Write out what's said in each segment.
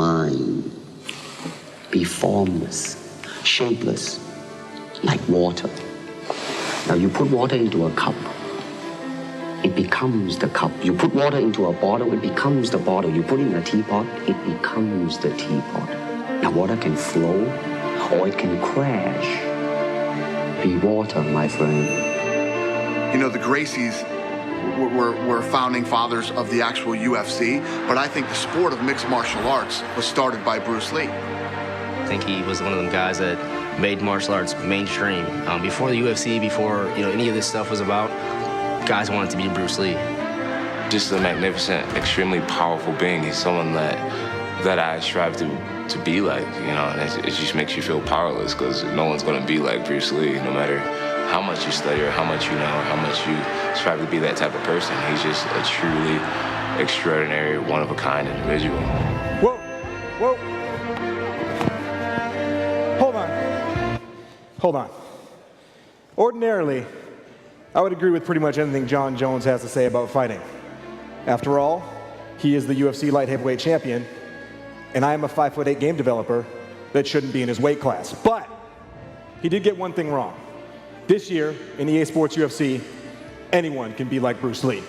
mind be formless, shapeless, like water. Now you put water into a cup, it becomes the cup. You put water into a bottle, it becomes the bottle. You put it in a teapot, it becomes the teapot. Now water can flow, or it can crash. Be water, my friend. You know, the Gracies were founding fathers of the actual UFC, but I think the sport of mixed martial arts was started by Bruce Lee. I think he was one of them guys that made martial arts mainstream. Before the UFC, before any of this stuff was about, guys wanted to be Bruce Lee. Just a magnificent, extremely powerful being. He's someone that I strive to be like, and it just makes you feel powerless because no one's going to be like Bruce Lee, no matter how much you study or how much you know or how much you strive to be that type of person. He's just a truly extraordinary, one-of-a-kind individual. Whoa, whoa. Hold on. Ordinarily, I would agree with pretty much anything Jon Jones has to say about fighting. After all, he is the UFC light heavyweight champion, and I am a 5'8" game developer that shouldn't be in his weight class. But he did get one thing wrong. This year, in EA Sports UFC, anyone can be like Bruce Lee.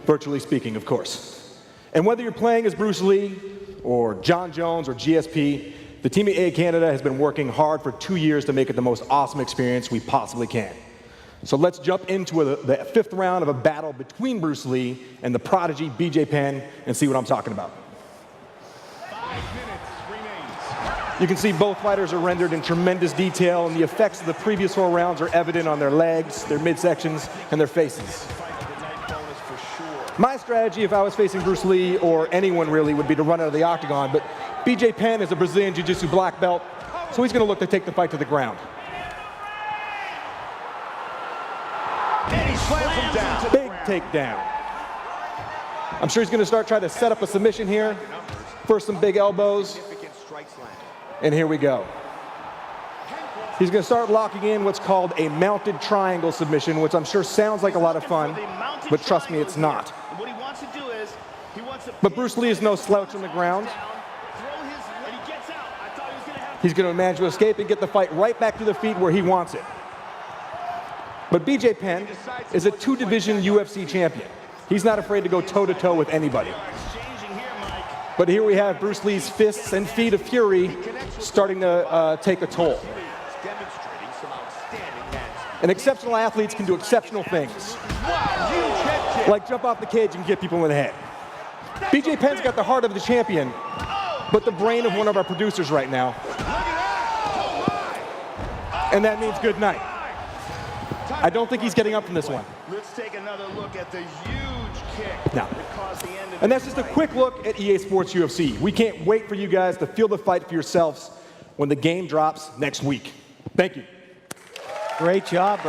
Virtually speaking, of course. And whether you're playing as Bruce Lee, or Jon Jones, or GSP, the team at EA Canada has been working hard for 2 years to make it the most awesome experience we possibly can. So let's jump into the fifth round of a battle between Bruce Lee and the prodigy BJ Penn and see what I'm talking about. 5 minutes remains. You can see both fighters are rendered in tremendous detail, and the effects of the previous 4 rounds are evident on their legs, their midsections, and their faces. My strategy, if I was facing Bruce Lee, or anyone really, would be to run out of the octagon, but BJ Penn is a Brazilian Jiu-Jitsu black belt, so he's going to look to take the fight to the ground. And he slams him down. Big takedown. I'm sure he's going to start trying to set up a submission here. First, some big elbows. And here we go. He's going to start locking in what's called a mounted triangle submission, which I'm sure sounds like a lot of fun, but trust me, it's not. But Bruce Lee is no slouch on the ground. He's going to manage to escape and get the fight right back to the feet where he wants it. But BJ Penn is a 2-division UFC champion. He's not afraid to go toe-to-toe with anybody. But here we have Bruce Lee's fists and feet of fury starting to take a toll. And exceptional athletes can do exceptional things, like jump off the cage and get people in the head. BJ Penn's got the heart of the champion, but the brain of one of our producers right now. And that means good night. I don't think he's getting up from this one. Let's take another look at the huge kick. Now, and that's just a quick look at EA Sports UFC. We can't wait for you guys to feel the fight for yourselves when the game drops next week. Thank you. Great job, Brad.